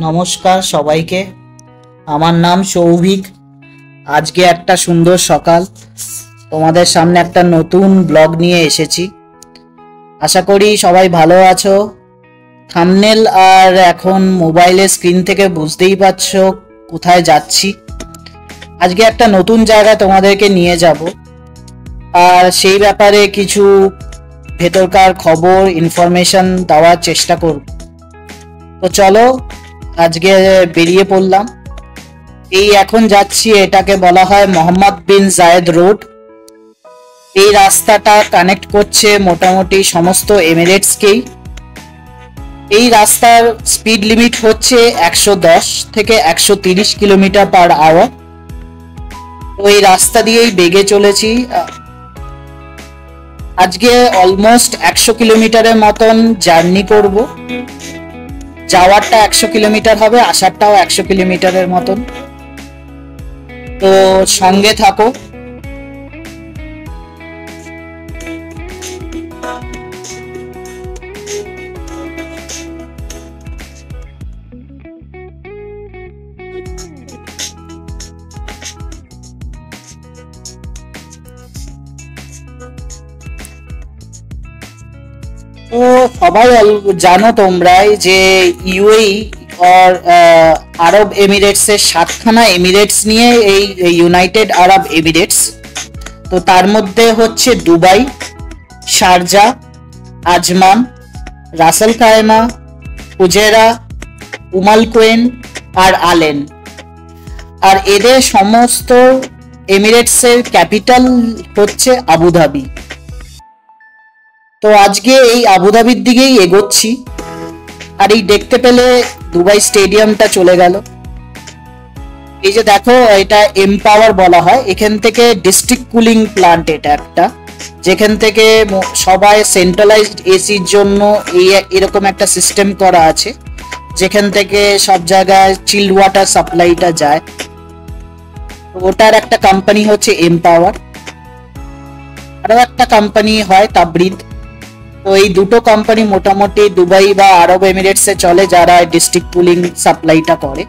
নমস্কার সবাইকে। আমার নাম সৌভিক। আজকে একটা সুন্দর সকাল, তোমাদের সামনে একটা নতুন ব্লগ নিয়ে এসেছি। আশা করি সবাই ভালো আছো। থাম্বনেল আর এখন মোবাইলের স্ক্রিন থেকে বুঝতেই পারছো কোথায় যাচ্ছি। আজকে একটা নতুন জায়গায় তোমাদেরকে নিয়ে যাব, আর সেই ব্যাপারে কিছু ভেতরকার খবর ইনফরমেশন দেওয়ার চেষ্টা করব। তো চলো আজকে বেরিয়ে পড়লাম। এই এখন যাচ্ছি, এটাকে বলা হয় মোহাম্মদ বিন জায়েদ রোড। এই রাস্তাটা কানেক্ট করছে মোটামুটি সমস্ত এমিরেটসকেই। এই রাস্তার স্পিড লিমিট হচ্ছে 110 থেকে 130 কিলোমিটার পার আওয়ার। তো এই রাস্তা দিয়েই বেগে চলেছি। আজকে অলমোস্ট 100 কিলোমিটারের মতন জার্নি করব। যাওয়ারটা 100 কিলোমিটার হবে, আসারটাও 100 কিলোমিটারের মতন। তো সঙ্গে থাকো। তো সবাই জানো তোমরাই যে ইউএই আর আরব এমিরেটসের 7খানা এমিরেটস নিয়ে এই ইউনাইটেড আরব এমিরেটস। তো তার মধ্যে হচ্ছে Dubai, Sharjah, Ajman, Ras al Khaimah, Fujairah, Umm al Quwain আর আলেন। আর এদের সমস্ত এমিরেটসের ক্যাপিটাল হচ্ছে আবুধাবি। তো আজকে এই আবুধাবির দিকেই এগোচ্ছি। আর এই দেখতে পেলে দুবাই স্টেডিয়ামটা চলে গেল। এই যে দেখো, এটা এমপাওয়ার বলা হয়। এখান থেকে ডিস্ট্রিক্ট কুলিং প্লান্ট, এটা একটা, যেখান থেকে সবাই সেন্ট্রালাইজড এসির জন্য এরকম একটা সিস্টেম করা আছে, যেখান থেকে সব জায়গায় চিল্ড ওয়াটার সাপ্লাইটা যায়। তো ওটার একটা কোম্পানি হচ্ছে এমপাওয়ার। আরো একটা কোম্পানি হয় তাবরিদ। তো এই দুটো কোম্পানি মোটামুটি দুবাই বা আরব এমিরেটসে চলে, যারা ডিস্ট্রিক্ট কুলিং সাপ্লাইটা করে।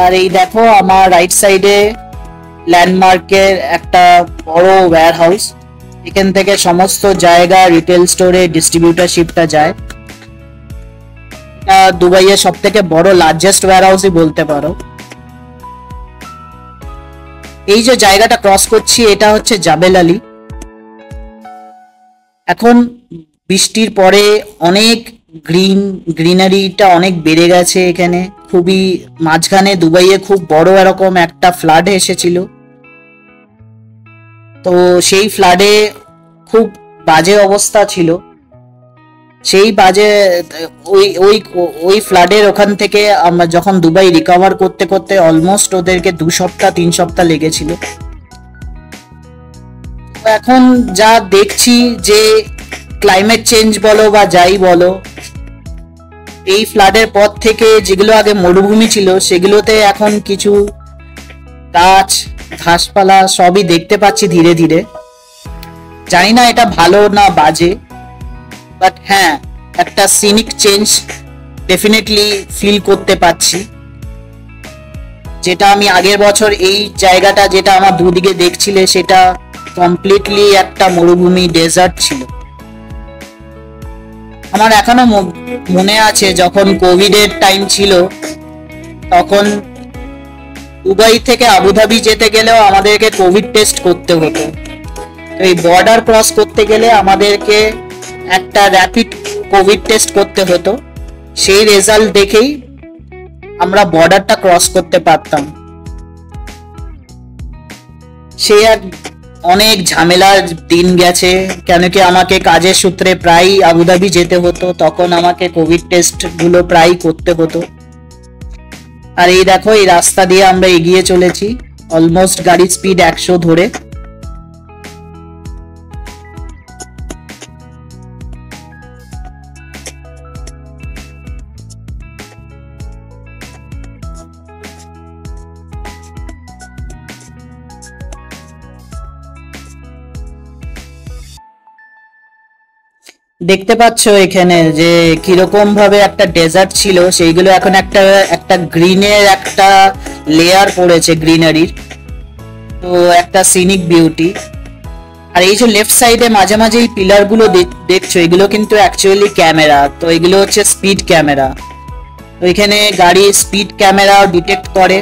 আর এই দেখো আমার রাইট সাইডে ল্যান্ডমার্কের একটা বড় ওয়্যার হাউস। এখান থেকে সমস্ত জায়গা রিটেল স্টোরে ডিস্ট্রিবিউটারশিপটা যায়। এটা দুবাইয়ের সব থেকে বড় লার্জেস্ট ওয়্যার হাউসই বলতে পারো। এই যে জায়গাটা ক্রস করছি, এটা হচ্ছে জাবেল আলী। এখন বৃষ্টির পরে অনেক গ্রিনারিটা অনেক বেড়ে গেছে এখানে। খুবই মাঝখানে দুবাইয়ে খুব বড় এরকম একটা ফ্লাড এসেছিল। তো সেই ফ্লাডে খুব বাজে অবস্থা ছিল। সেই বাজে ওই ওই ওই ফ্লাডের ওখান থেকে আমরা যখন দুবাই রিকভার করতে করতে অলমোস্ট ওদেরকে 2 সপ্তাহ 3 সপ্তাহ লেগেছিল। এখন যা দেখছি যে ক্লাইমেট চেঞ্জ বলো বা যাই বলো, এই ফ্লাডের পর থেকে যেগুলো আগে মরুভূমি ছিল সেগুলোতে এখন কিছু গাছ ঘাসপালা সবই দেখতে পাচ্ছি ধীরে ধীরে। জানি না এটা ভালো না বাজে, বাট হ্যাঁ, একটা সিনিক চেঞ্জ ডেফিনেটলি ফিল করতে পাচ্ছি। যেটা আমি আগের বছর এই জায়গাটা যেটা আমার দুদিকে দেখছিলে, সেটা কমপ্লিটলি একটা মরুভূমি ডেজার্ট ছিল। আমার এখনো মনে আছে যখন কোভিডের টাইম ছিল, তখন দুবাই থেকে আবুধাবি যেতে গেলেও আমাদেরকে কোভিড টেস্ট করতে হতো। তো এই বর্ডার ক্রস করতে গেলে আমাদেরকে একটা র্যাপিড কোভিড টেস্ট করতে হতো। সেই রেজাল্ট দেখেই আমরা বর্ডারটা ক্রস করতে পারতাম। সে এক অনেক ঝামেলার দিন গেছে, কেন কি আমাকে কাজের সূত্রে প্রায় আবুধাবি যেতে হতো। তখন আমাকে কোভিড টেস্ট গুলো প্রায় করতে হতো। আর এই দেখো, এই রাস্তা দিয়ে আমরা এগিয়ে চলেছি অলমোস্ট গাড়ির স্পিড 100 ধরে। দেখতে পাচ্ছ এখানে যে কিরকম ভাবে একটা ডেজার্ট ছিল, সেইগুলো এখন একটা একটা গ্রিনের একটা লেয়ার পড়েছে গ্রিনারির। তো একটা সিনিক বিউটি। আর এই যে লেফট সাইডে মাঝে মাঝে এই পিলার গুলো দেখছো, এগুলো কিন্তু অ্যাকচুয়ালি ক্যামেরা। তো এগুলো হচ্ছে স্পিড ক্যামেরা। তো এখানে গাড়ি স্পিড ক্যামেরা ডিটেক্ট করে,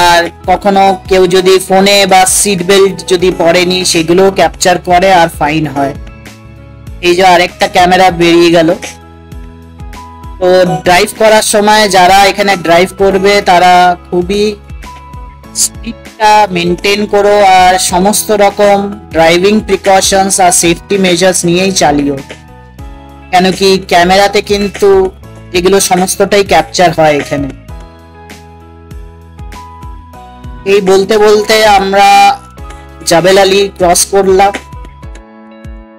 আর কখনো কেউ যদি ফোনে বা সিট বেল্ট যদি পরেনি সেগুলো ক্যাপচার করে আর ফাইন হয়। এই যে আরেকটা ক্যামেরা বেরিয়ে গেল। তো ড্রাইভ করার সময় যারা এখানে ড্রাইভ করবে তারা খুবই স্পিডটা মেনটেন করো, আর সমস্ত রকম ড্রাইভিং প্রিকশনস আর সেফটি মেজার্স নিয়েই চালিও, কেন কি ক্যামেরাতে কিন্তু এগুলো সমস্তটাই ক্যাপচার হয় এখানে। এই বলতে বলতে আমরা জাবেল আলী ক্রস করলাম,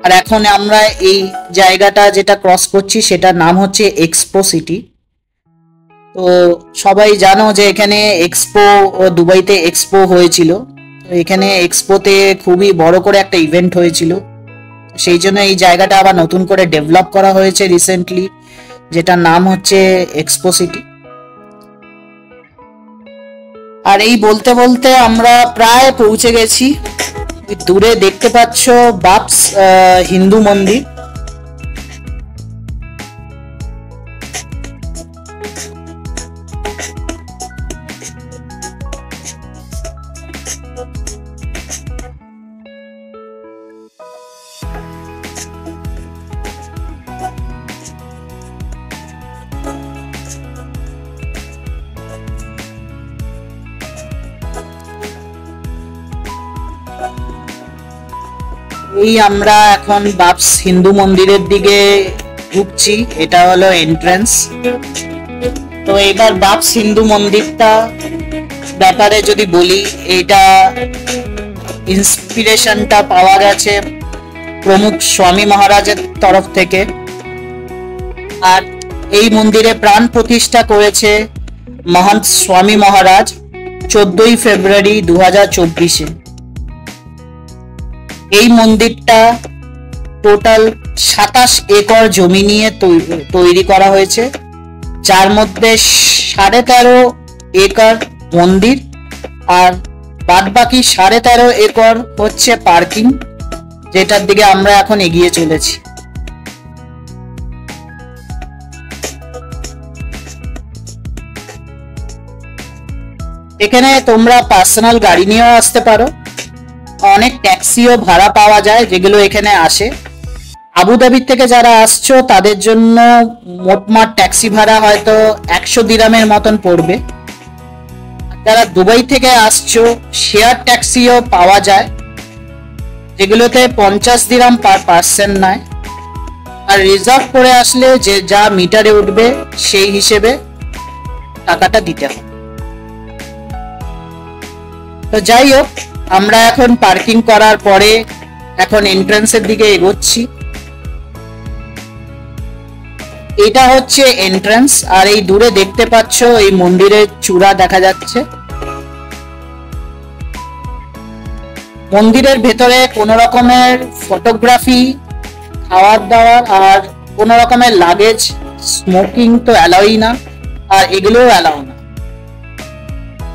আর এখন আমরা এই জায়গাটা যেটা ক্রস করছি সেটার নাম হচ্ছে এক্সপো সিটি। তো সবাই জানো যে এখানে এক্সপো ও দুবাইতে এক্সপো হয়েছিল। তো এখানে এক্সপোতে খুবই বড় করে একটা ইভেন্ট হয়েছিল, সেই জন্য এই জায়গাটা আবার নতুন করে ডেভেলপ করা হয়েছে রিসেন্টলি, যেটার নাম হচ্ছে এক্সপো সিটি। আর এই বলতে বলতে আমরা প্রায় পৌঁছে গেছি। দূরে দেখতে পাচ্ছ বাপস হিন্দু মন্দির। এই আমরা এখন বাপস হিন্দু মন্দিরের দিকে ঢুকছি, এটা হলো এন্ট্রান্স। তো এবার বাপস হিন্দু মন্দিরটা ব্যাপারে যদি বলি, এটা ইন্সপিরেশনটা পাওয়া গেছে প্রমুখ স্বামী মহারাজের তরফ থেকে। আর এই মন্দিরে প্রাণ প্রতিষ্ঠা করেছে মহন্ত স্বামী মহারাজ 14ই ফেব্রুয়ারি 2024-এ। এই মন্দিরটা টোটাল 27 একর জমি নিয়ে তৈরি করা হয়েছে, যার মধ্যে 13.5 একর মন্দির আর বাদ বাকি 13.5 একর হচ্ছে পার্কিং, যেটার দিকে আমরা এখন এগিয়ে চলেছি। এখানে তোমরা পার্সোনাল গাড়ি নিয়েও আসতে পারো, অনেক ট্যাক্সিও ভাড়া পাওয়া যায় যেগুলো এখানে আসে। আবুধাবি থেকে যারা আসছো তাদের জন্য মোটমাট ট্যাক্সি ভাড়া হয়তো 100 দিরামের মতন পড়বে। যারা দুবাই থেকে আসছো শেয়ার ট্যাক্সিও পাওয়া যায়, যেগুলোতে 50 দিরাম পার পার্সন নেয়। আর রিজার্ভ করে আসলে যে যা মিটারে উঠবে সেই হিসেবে টাকাটা দিতে হবে। তো যাই হোক, আমরা এখন পার্কিং করার পরে এখন এন্ট্রান্সের দিকে এগোচ্ছি। এটা হচ্ছে এন্ট্রান্স, আর এই দূরে দেখতে পাচ্ছ এই মন্দিরের চূড়া দেখা যাচ্ছে। মন্দিরের ভেতরে কোনো রকমের ফটোগ্রাফি, খাওয়ার দাওয়ার আর কোনো রকমের লাগেজ, স্মোকিং তো অ্যালাউই না, আর এগুলোও অ্যালাউ না।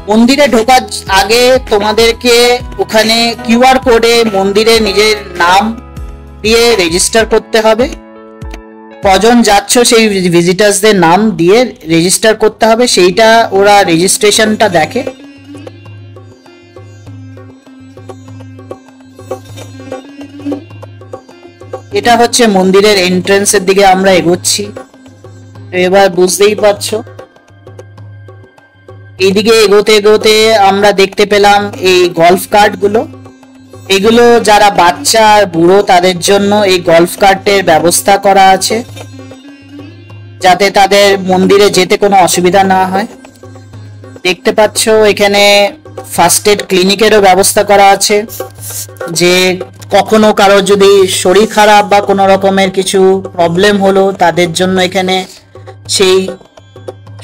মন্দিরে ঢোকার আগে তোমাদেরকে ওখানে কিউআর কোডে মন্দিরে নিজের নাম দিয়ে রেজিস্টার করতে হবে। কজন যাচ্ছ সেই ভিজিটার্সদের নাম দিয়ে রেজিস্টার করতে হবে, সেইটা ওরা রেজিস্ট্রেশনটা দেখে। এটা হচ্ছে মন্দিরের এন্ট্রান্সের দিকে আমরা এগোচ্ছি। এবার বুঝতেই পারছো, এইদিকে এগোতে এগোতে আমরা দেখতে পেলাম এই গলফ কার্ট গুলো। এগুলো যারা বাচ্চা আর বুড়ো তাদের জন্য এই গলফ কার্টের ব্যবস্থা করা আছে, যাতে তাদের মন্দিরে যেতে কোনো অসুবিধা না হয়। দেখতে পাচ্ছ এখানে ফার্স্ট এড ক্লিনিকেরও ব্যবস্থা করা আছে, যে কখনো কারো যদি শরীর খারাপ বা কোনো রকমের কিছু প্রবলেম হলো তাদের জন্য এখানে সেই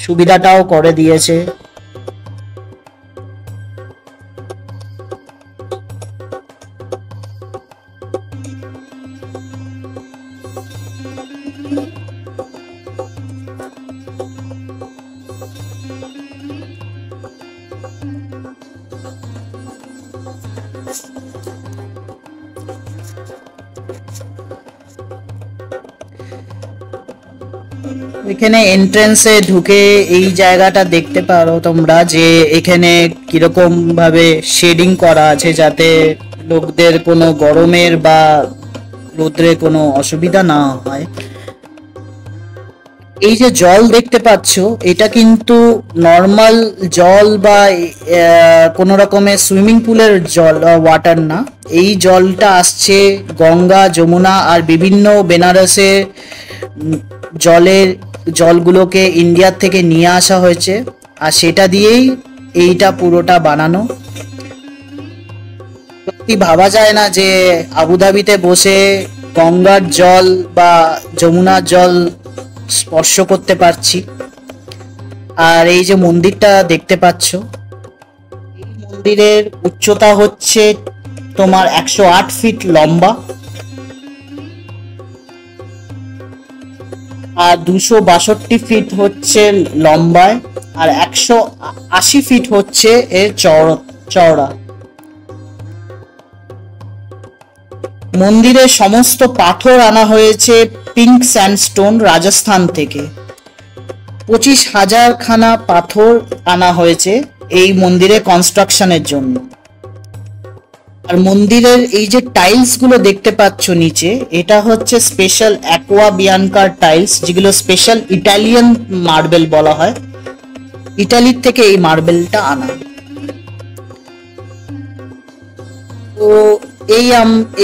সুবিধাটাও করে দিয়েছে। এখানে এন্ট্রেন্সে ঢুকে এই জায়গাটা দেখতে পারো তোমরা যে এখানে কিরকম ভাবে শেডিং করা আছে, যাতে লোকদের কোনো গরমের বা রোদ্রে কোনো অসুবিধা না হয়। এই যে জল দেখতে পাচ্ছ, এটা কিন্তু নর্মাল জল বা কোনো রকমের সুইমিং পুলের জল, ওয়াটার না। এই জলটা আসছে গঙ্গা, যমুনা আর বিভিন্ন বেনারসে জলগুলোকে ইন্ডিয়ার থেকে নিয়ে আসা হয়েছে, আর সেটা দিয়েই এইটা পুরোটা বানানো। সত্যি ভাবা যায় না যে আবুধাবিতে বসে গঙ্গার জল বা যমুনার জল স্পর্শ করতে পারছি। আর এই যে মন্দিরটা দেখতে পাচ্ছ, এই মন্দিরের উচ্চতা হচ্ছে তোমার 108 ফিট লম্বা আর 262 ফিট হচ্ছে লম্বায়, আর 180 ফিট হচ্ছে এর চওড়া। মন্দিরে সমস্ত পাথর আনা হয়েছে পিঙ্ক স্যান্ডস্টোন রাজস্থান থেকে। 25,000 খানা পাথর আনা হয়েছে এই মন্দিরে কনস্ট্রাকশনের জন্য। আর মন্দিরের এই যে টাইলস গুলো দেখতে পাচ্ছ নিচে, এটা হচ্ছে স্পেশাল অ্যাকোয়া বিয়ানকার টাইলস, যেগুলো স্পেশাল ইটালিয়ান মার্বেল বলা হয়। ইটালির থেকে এই মার্বেলটা আনা। তো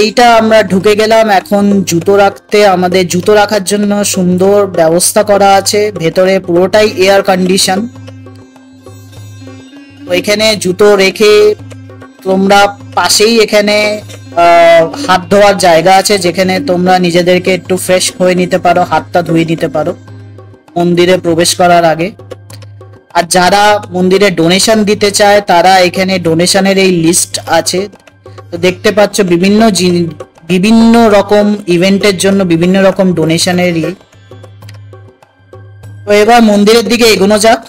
এইটা আমরা ঢুকে গেলাম। এখন জুতো রাখতে, আমাদের জুতো রাখার জন্য সুন্দর ব্যবস্থা করা আছে। ভেতরে পুরোটাই এয়ার কন্ডিশন। এখানে জুতো রেখে তোমরা পাশেই এখানে হাত ধোয়ার জায়গা আছে, যেখানে তোমরা নিজেদেরকে একটু ফ্রেশ হয়ে নিতে পারো, হাতটা ধুয়ে নিতে পারো মন্দিরে প্রবেশ করার আগে। আর যারা মন্দিরে ডোনেশন দিতে চায়, তারা এখানে ডোনেশনের এই লিস্ট আছে। তো দেখতে পাচ্ছ বিভিন্ন রকম ইভেন্টের জন্য বিভিন্ন রকম ডোনেশনের। তো এবার মন্দিরের দিকে এগোনো যাক।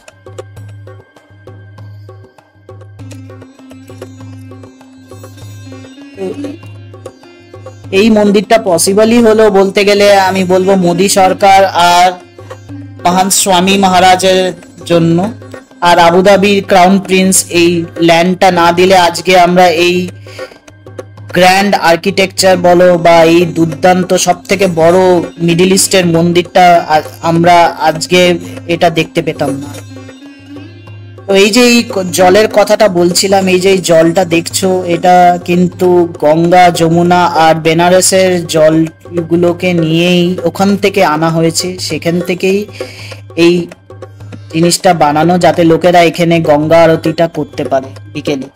এই মন্দিরটা পসিবলই হলো বলতে গেলে, আমি বলবো মোদী সরকার আর মহান স্বামী মহারাজের জন্য। আর আবুধাবির ক্রাউন প্রিন্স এই ল্যান্ডটা না দিলে আজকে আমরা এই গ্র্যান্ড আর্কিটেকচার বলো বা এই দুর্দান্ত সব থেকে বড় মিডল ইস্টের মন্দিরটা আমরা আজকে এটা দেখতে পেতাম না। তো এই যে এই জলের কথাটা বলছিলাম, এই যে এই জলটা দেখছো, এটা কিন্তু গঙ্গা, যমুনা আর বেনারসের জলগুলোকে নিয়েই ওখান থেকে আনা হয়েছে। সেখান থেকেই এই জিনিসটা বানানো, যাতে লোকেরা এখানে গঙ্গা আরতিটা করতে পারে বিকেলে।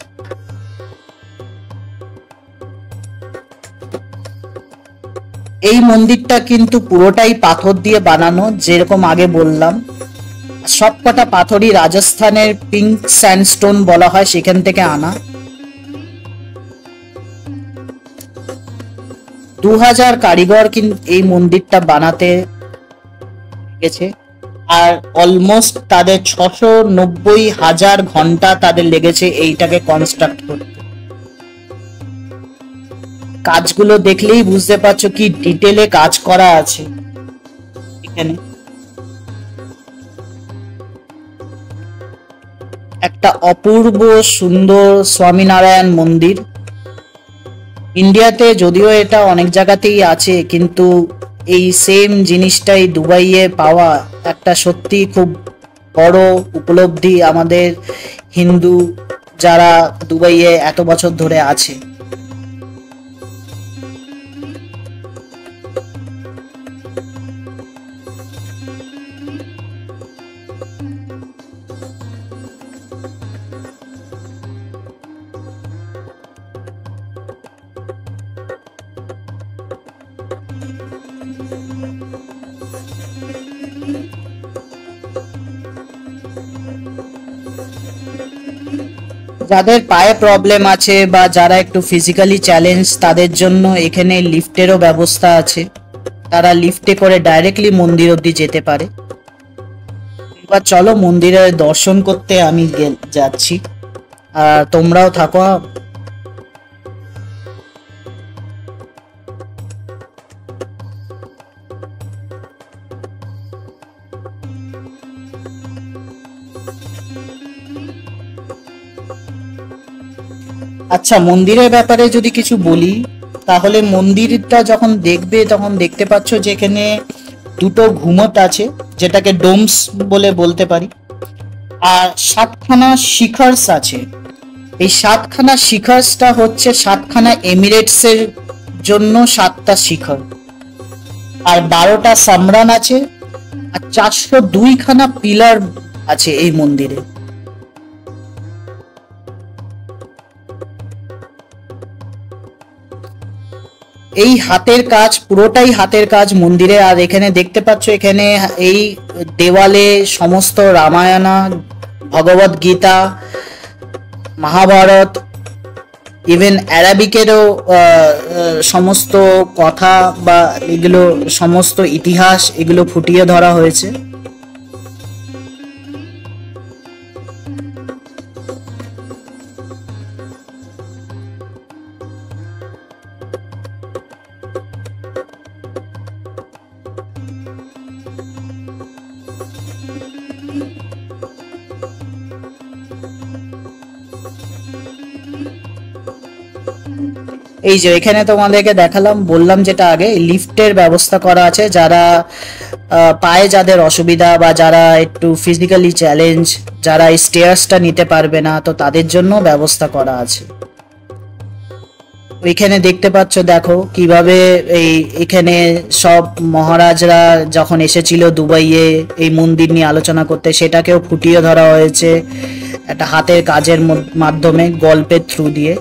এই মন্দিরটা কিন্তু পুরোটাই পাথর দিয়ে বানানো, যেরকম আগে বললাম। সবকটা পাথরই রাজস্থানের পিঙ্ক স্যান্ডস্টোন বলা হয়, সেখান থেকে আনা। 2000 কারিগর কিন্তু এই মন্দিরটা বানাতে লেগেছে, আর অলমোস্ট তাদের 690,000 ঘন্টা তাদের লেগেছে এইটাকে কনস্ট্রাক্ট করতে। কাজগুলো দেখলেই বুঝতে পারছো কি ডিটেলে কাজ করা আছে এখানে। একটা অপূর্ব সুন্দর স্বামীনারায়ণ মন্দির। ইন্ডিয়াতে যদিও এটা অনেক জায়গাতেই আছে, কিন্তু এই সেম জিনিসটাই দুবাইয়ে পাওয়া একটা সত্যি খুব বড় উপলব্ধি আমাদের হিন্দু যারা দুবাইয়ে এত বছর ধরে আছে। যাদের পায়ে প্রবলেম আছে বা যারা একটু ফিজিক্যালি চ্যালেঞ্জ, তাদের জন্য এখানে লিফটেরও ব্যবস্থা আছে। তারা লিফটে করে ডাইরেক্টলি মন্দির অবধি যেতে পারে। এবার চলো মন্দিরের দর্শন করতে আমি যাচ্ছি, আর তোমরাও থাকো। আচ্ছা, মন্দিরের ব্যাপারে যদি কিছু বলি, তাহলে মন্দিরটা যখন দেখবে তখন দেখতে পাচ্ছ যে এখানে দুটো ঘুমট আছে, যেটাকে ডোমস বলে বলতে পারি। আর সাতখানা শিখরস আছে। এই সাতখানা শিখরসটা হচ্ছে সাতখানা এমিরেটসের জন্য সাতটা শিখর। আর 12টা সামরান আছে। আর 402খানা পিলার আছে এই মন্দিরে। এই হাতের কাজ, পুরোটাই হাতের কাজ মন্দিরে। আর এখানে দেখতে পাচ্ছ, এখানে এই দেওয়ালে সমস্ত রামায়ণা, ভগবত গীতা, মহাভারত, ইভেন অ্যারাবিকেরও সমস্ত কথা বা এগুলো সমস্ত ইতিহাস এগুলো ফুটিয়ে ধরা হয়েছে। এই যে এখানে তোমাদেরকে দেখালাম, বললাম যেটা আগে, লিফটের ব্যবস্থা করা আছে। যারা পায়ে যাদের অসুবিধা বা যারা একটু ফিজিক্যালি চ্যালেঞ্জ, যারা এই স্টেয়ার্সটা নিতে পারবে না, তো তাদের জন্য ব্যবস্থা করা আছে। ওইখানে দেখতে পাচ্ছ, দেখো কিভাবে এখানে সব মহারাজরা যখন এসেছিল দুবাইয়ে এই মন্দির নিয়ে আলোচনা করতে, সেটাকেও ফুটিয়ে ধরা হয়েছে একটা হাতের কাজের মাধ্যমে, গল্পের থ্রু দিয়ে।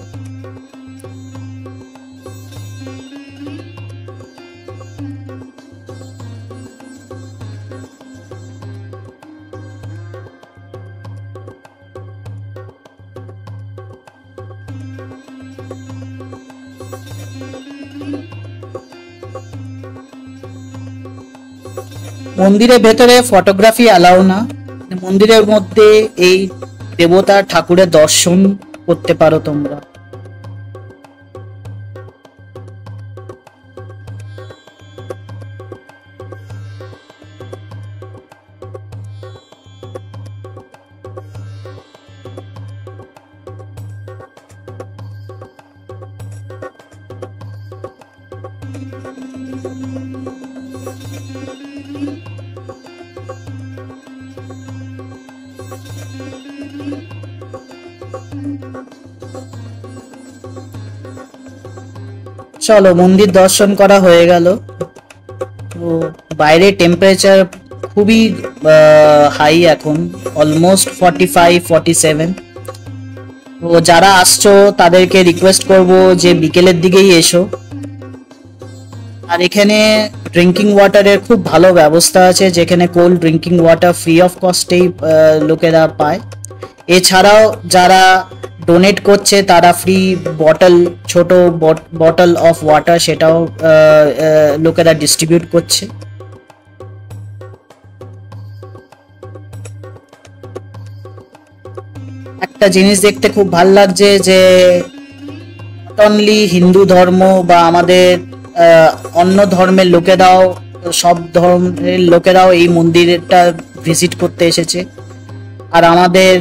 মন্দিরের ভেতরে ফটোগ্রাফি অ্যালাউ না। মন্দিরের মধ্যে এই দেবতা ঠাকুরের দর্শন করতে পারো তোমরা। চলো, মন্দির দর্শন করা হয়ে গেল। তো বাইরে টেম্পারেচার খুবই হাই এখন, অলমোস্ট 45-47। তো যারা আসছো তাদেরকে রিকোয়েস্ট করব যে বিকেলের দিকেই এসো। আর এখানে ড্রিঙ্কিং ওয়াটারের খুব ভালো ব্যবস্থা আছে, যেখানে cold drinking water free of কস্টেই লোকেরা পায়। এছাড়াও যারা ডোনেট করছে তারা ফ্রি বটল, ছোট বটল অফ ওয়াটার, সেটাও লোকেরা ডিস্ট্রিবিউট করছে। একটা জিনিস দেখতে খুব ভাল লাগছে যে নট অনলি হিন্দু ধর্ম বা আমাদের অন্য ধর্মের লোকেরাও, সব ধর্মের লোকেরাও এই মন্দিরটা ভিজিট করতে এসেছে। আর আমাদের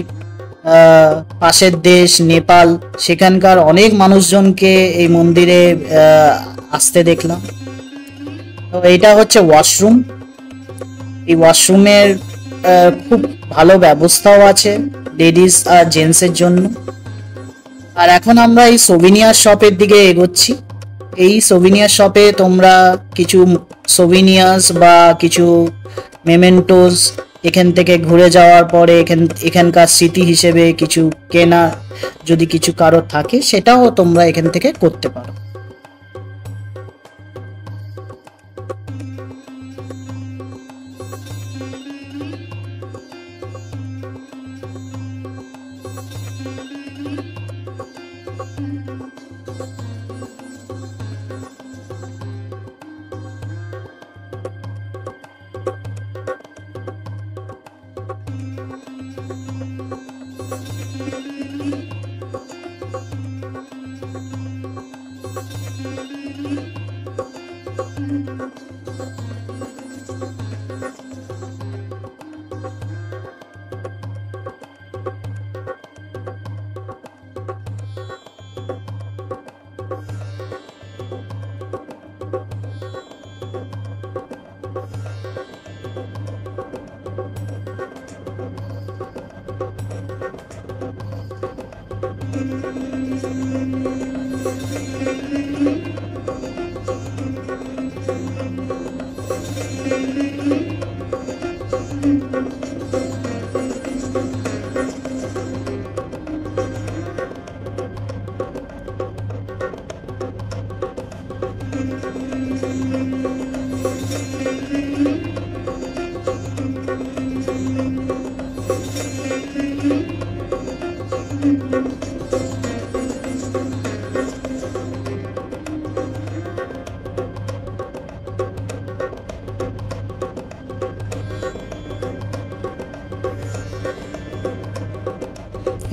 পাশের দেশ নেপাল, সেখানকার অনেক মানুষজনকে এই মন্দিরে আসতে দেখলাম। তো এটা হচ্ছে ওয়াশরুম। এই ওয়াশরুমের খুব ভালো ব্যবস্থাও আছে লেডিস আর জেন্টসের জন্য। আর এখন আমরা এই সোভিনিয়ার শপের দিকে এগোচ্ছি। এই সোভিনিয়ার শপে তোমরা কিছু সোভিনিয়ার্স বা কিছু মেমেন্টোস এখান থেকে ঘুরে যাওয়ার পরে এখানকার স্মৃতি হিসেবে কিছু কেনা যদি কিছু কারো থাকে, সেটাও তোমরা এখান থেকে করতে পারো।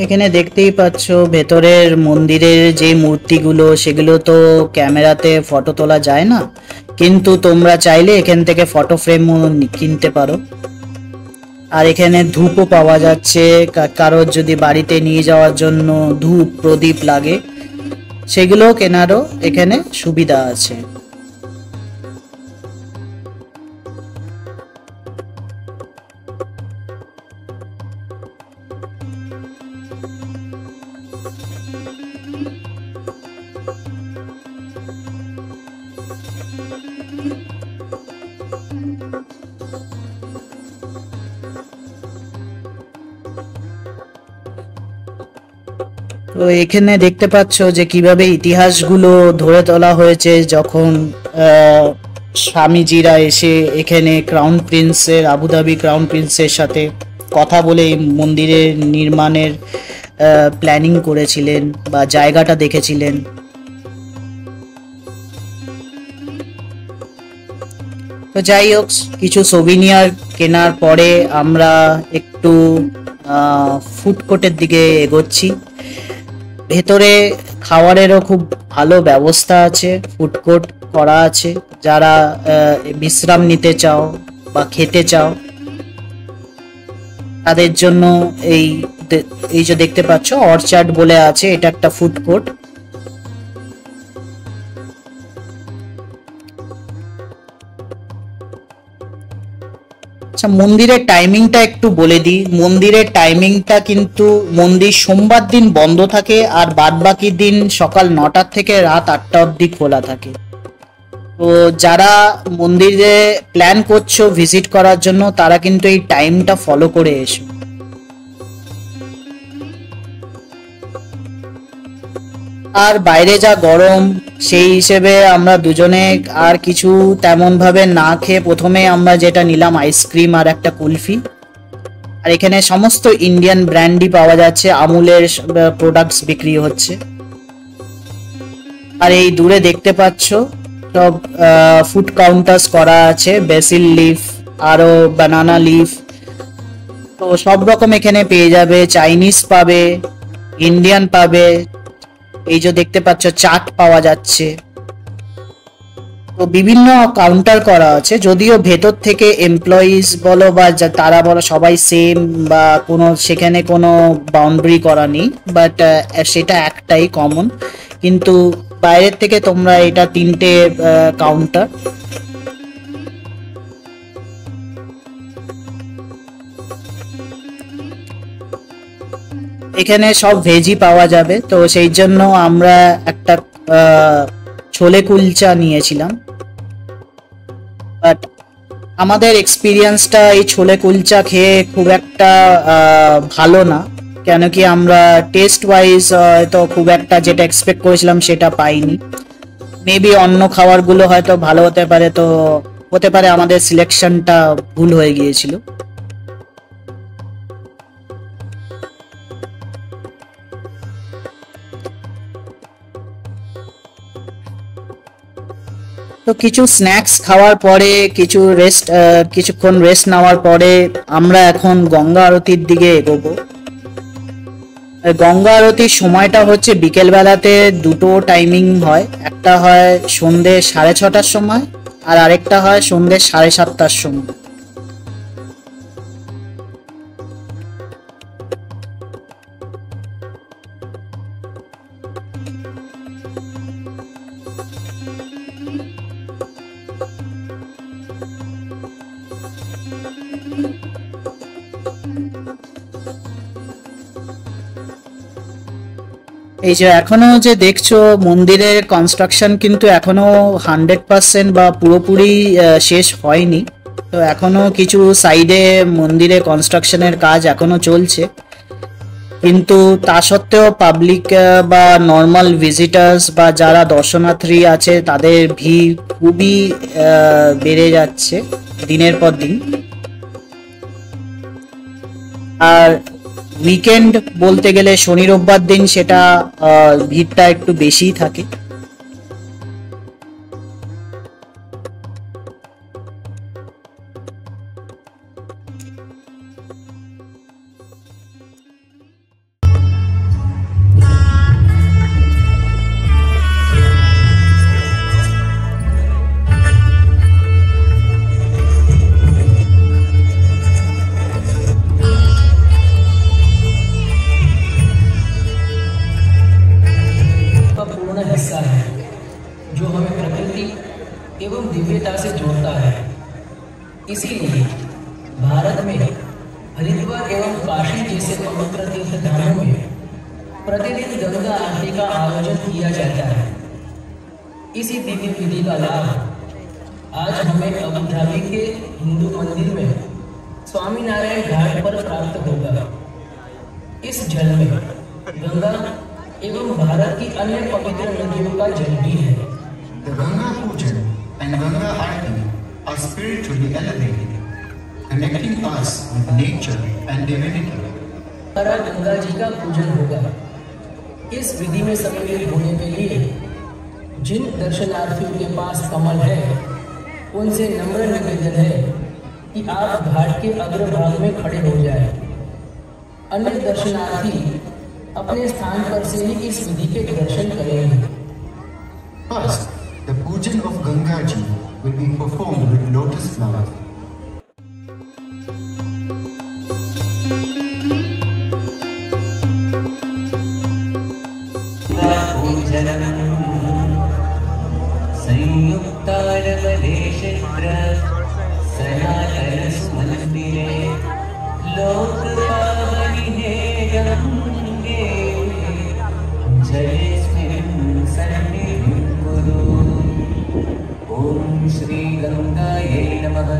এখানে দেখতেই পাচ্ছ ভেতরের মন্দিরের যে মূর্তিগুলো, সেগুলো তো ক্যামেরাতে ফটো তোলা যায় না, কিন্তু তোমরা চাইলে এখান থেকে ফটো ফ্রেমও কিনতে পারো। আর এখানে ধূপও পাওয়া যাচ্ছে, কারোর যদি বাড়িতে নিয়ে যাওয়ার জন্য ধূপ প্রদীপ লাগে সেগুলো কেনারও এখানে সুবিধা আছে। তো এখানে দেখতে পাচ্ছ যে কিভাবে ইতিহাসগুলো ধরে তোলা হয়েছে, যখন স্বামীজিরা এসে এখানে ক্রাউন প্রিন্সের, আবুধাবি ক্রাউন প্রিন্সের সাথে কথা বলে এই মন্দিরের নির্মাণের প্ল্যানিং করেছিলেন বা জায়গাটা দেখেছিলেন। তো যাই হোক, কিছু সোভিনিয়ার কেনার পরে আমরা একটু ফুড কোর্টের দিকে এগোচ্ছি। ভেতরে খাবারেরও খুব ভালো ব্যবস্থা আছে, ফুড কোর্ট করা আছে। যারা বিশ্রাম নিতে চাও বা খেতে চাও তাদের জন্য এই যে দেখতে পাচ্ছ অর্চার্ড বলে আছে, এটা একটা ফুড কোর্ট। আচ্ছা, মন্দিরের টাইমিংটা একটু বলে দিই। মন্দিরের টাইমিংটা কিন্তু মন্দির সোমবার দিন বন্ধ থাকে, আর বাদ বাকি দিন সকাল 9টা থেকে রাত 8টা অবধি খোলা থাকে। তো যারা মন্দিরে প্ল্যান করছো ভিজিট করার জন্য, তারা কিন্তু এই টাইমটা ফলো করে এসো। আর বাইরে যা গরম, সেই হিসেবে আমরা দুজনে আর কিছু তেমন ভাবে না খেয়ে প্রথমে আমরা যেটা নিলাম আইসক্রিম আর একটা কুলফি। আর এখানে সমস্ত ইন্ডিয়ান ব্র্যান্ডই পাওয়া যাচ্ছে, আমুলের প্রোডাক্টস বিক্রি হচ্ছে। আর এই দূরে দেখতে পাচ্ছ সব ফুড কাউন্টার্স করা আছে, বেসিল লিফ আরো বানানা লিফ, তো সব রকম এখানে পেয়ে যাবে। চাইনিজ পাবে, ইন্ডিয়ান পাবে, এই যে দেখতে পাচ্ছ চাট পাওয়া যাচ্ছে। তো বিভিন্ন কাউন্টার করা আছে, যদিও ভেতর থেকে এমপ্লয়িজ বলো বা তারা বলো সবাই সেম, বা কোনো সেখানে কোনো বাউন্ডারি করা নেই, বাট সেটা একটাই কমন। কিন্তু বাইরের থেকে তোমরা এটা 3টে কাউন্টার। এখানে সব ভেজই পাওয়া যাবে, তো সেই জন্য আমরা একটা ছোলে কুলচা নিয়েছিলাম। বাট আমাদের এক্সপিরিয়েন্সটা এই ছোলে কুলচা খেয়ে খুব একটা ভালো না, কেন কি আমরা টেস্ট ওয়াইজ হয়তো খুব একটা যেটা এক্সপেক্ট করেছিলাম সেটা পাইনি। মেবি অন্য খাবারগুলো হয়তো ভালো হতে পারে, তো হতে পারে আমাদের সিলেকশনটা ভুল হয়ে গিয়েছিল। তো কিছু স্ন্যাক্স খাওয়ার পরে কিছুক্ষণ রেস্ট নেওয়ার পরে আমরা এখন গঙ্গা আরতির দিকে এগোবো। গঙ্গা আরতির সময়টা হচ্ছে বিকেল বেলাতে, দুটো টাইমিং হয়, একটা হয় সন্ধ্যে 6:30টার সময় আর আরেকটা হয় সন্ধ্যে 7:30টার সময়। এই যে এখনো যে দেখছো মন্দিরের কনস্ট্রাকশন কিন্তু এখনো 100% বা পুরোপুরি শেষ হয়নি। তো এখনো কিছু সাইডে মন্দিরে কনস্ট্রাকশনের কাজ এখনো চলছে, কিন্তু তা সত্ত্বেও পাবলিক বা নর্মাল ভিজিটার্স বা যারা দর্শনার্থী আছে তাদের ভিড় খুবই বেড়ে যাচ্ছে দিনের পর দিন। আর উইকেন্ড বলতে গেলে শনি রোববার দিন সেটা ভিড়টা একটু বেশিই থাকে। हिस्सा है जो हमें प्रकृति एवं दिव्यता से जोड़ता है। इसीलिए भारत में हरिद्वार एवं काशी जैसे पवित्र तीर्थ धामों में प्रतिदिन गंगा आरती का आयोजन किया जाता है। इसी दिव्य विधि का लाभ आज हमें अबू धाबी के हिंदू मंदिर में स्वामीनारायण घाट पर प्राप्त होगा। इस जल में गंगा एवं भारत की अन्य पवित्र नदियों का जल भी है। The Ganga Pujan and Ganga Aarti are spiritually elevated, connecting us with nature and divinity. हमारा गंगा जी का पूजन होगा। इस विधि में सम्मिलित होने के लिए जिन दर्शनार्थियों के पास कमल है उनसे नम्र निवेदन है कि आप घाट के अग्रभाग में खड़े हो जाएं। अन्य दर्शनार्थी अपने स्थान पर से ही इस विधि के दर्शन करेंगे। First, the pujan of Ganga Ji will be performed with lotus flowers. संयुक्तारवदेशत्र सनातन सुमंदिरे लोकपावनि हे गंगे जलेस्मिन् सन्निधिं कुरु। ओम श्री गंगायै नमः।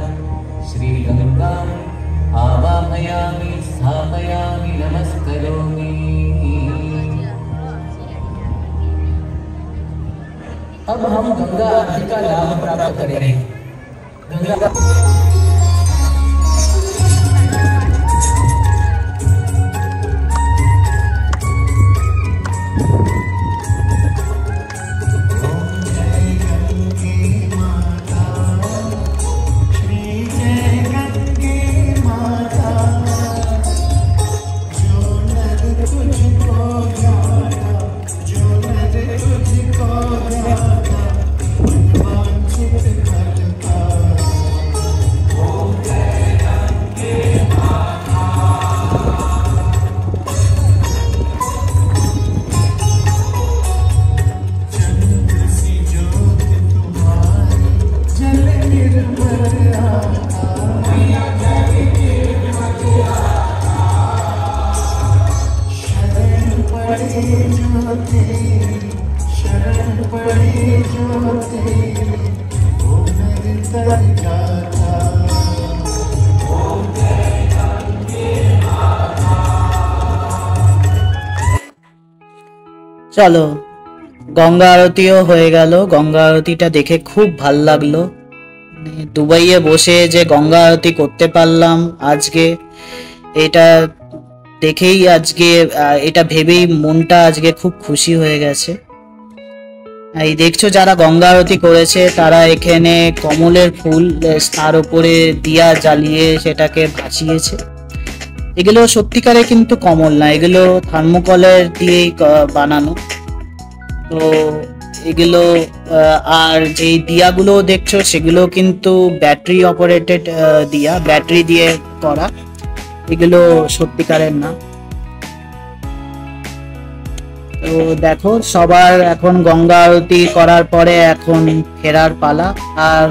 श्री गंगाम् आवाहयामि स्थापयामि नमस्करोमि। अब हम गंगा आरती का लाभ प्राप्त करेंगे। गंगा চলো গঙ্গা আরতিও হয়ে গেল। গঙ্গা আরতিটা দেখে খুব ভাল লাগলো। দুবাইয়ে বসে যে গঙ্গা আরতি করতে পারলাম আজকে, এটা দেখেই আজকে এটা ভেবেই মনটা আজকে খুব খুশি হয়ে গেছে। এই দেখছো যারা গঙ্গা আরতি করেছে তারা এখানে কমলের ফুল তার উপরে দিয়া জ্বালিয়ে সেটাকে ভাসিয়েছে। এগুলো সত্যিকারে কিন্তু কমল না, এগুলো থার্মোকলের দিয়েই বানানো। তো এগুলো আর যেই দিয়াগুলো দেখছো সেগুলো কিন্তু ব্যাটারি অপারেটেড দিয়া, ব্যাটারি দিয়ে করা, এগুলো সত্যিকারের না। তো দেখো সবার এখন গঙ্গা আরতি করার পরে এখন ফেরার পালা। আর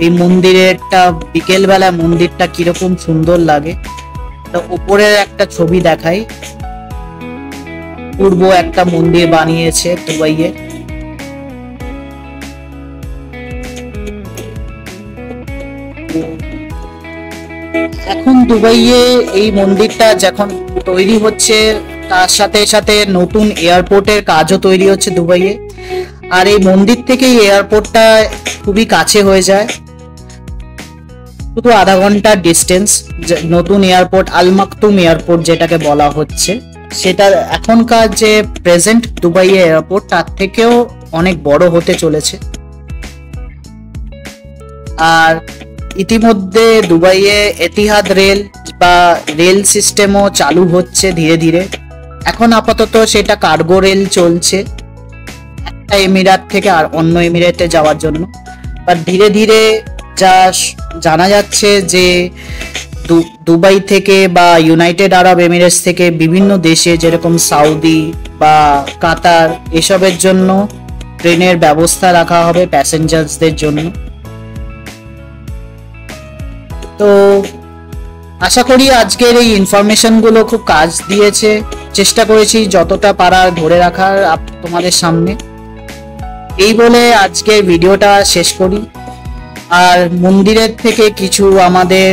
এই মন্দিরেরটা বিকেল বেলা মন্দিরটা কিরকম সুন্দর লাগে। তো উপরের একটা ছবি দেখাই। অপূর্ব একটা মন্দির বানিয়েছে দুবাইয়ে। এখন দুবাইয়ে এই মন্দিরটা যখন তৈরি হচ্ছে, তার সাথে সাথে নতুন এয়ারপোর্টের কাজও তৈরি হচ্ছে দুবাইয়ে। আর এই মন্দির থেকে এয়ারপোর্টটা খুবই কাছে হয়ে যায়, শুধু আধা ঘন্টার ডিস্টেন্স। নতুন এয়ারপোর্ট আল মাকতুম এয়ারপোর্ট যেটাকে বলা হচ্ছে, সেটা এখনকার যে প্রেজেন্ট দুবাই এয়ারপোর্ট তার থেকেও অনেক বড় হতে চলেছে। আর ইতিমধ্যে দুবাইয়ে এতিহাদ রেল বা রেল সিস্টেমও চালু হচ্ছে ধীরে ধীরে। এখন আপাতত সেটা কার্গো রেল চলছে একটা এমিরাত থেকে আর অন্য এমিরেটে যাওয়ার জন্য। বাট ধীরে ধীরে যা জানা যাচ্ছে যে দুবাই থেকে বা ইউনাইটেড আরব এমিরেটস থেকে বিভিন্ন দেশে যেরকম সৌদি বা কাতার এসবের জন্য ট্রেনের ব্যবস্থা রাখা হবে প্যাসেঞ্জারদের জন্য। তো আশা করি আজকের এই ইনফরমেশনগুলো খুব কাজ দিয়েছে। চেষ্টা করেছি যতটা পারা ধরে রাখার তোমাদের সামনে। এই বলে আজকের ভিডিওটা শেষ করি। আর মন্দিরের থেকে কিছু আমাদের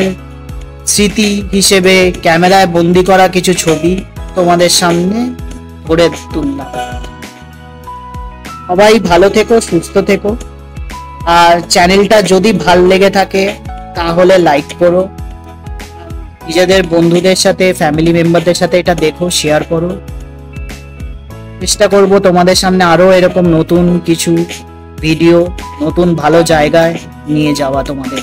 স্মৃতি হিসেবে ক্যামেরায় বন্দি করা কিছু ছবি তোমাদের সামনে ধরে তুললাম। সবাই ভালো থেকো, সুস্থ থেকো। আর চ্যানেলটা যদি ভাল লেগে থাকে তাহলে লাইক করো, নিজেদের বন্ধুদের সাথে ফ্যামিলি মেম্বারদের সাথে এটা দেখো, শেয়ার করো। চেষ্টা করব তোমাদের সামনে আরো এরকম নতুন কিছু ভিডিও, নতুন ভালো জায়গায় নিয়ে যাওয়া তোমাদের।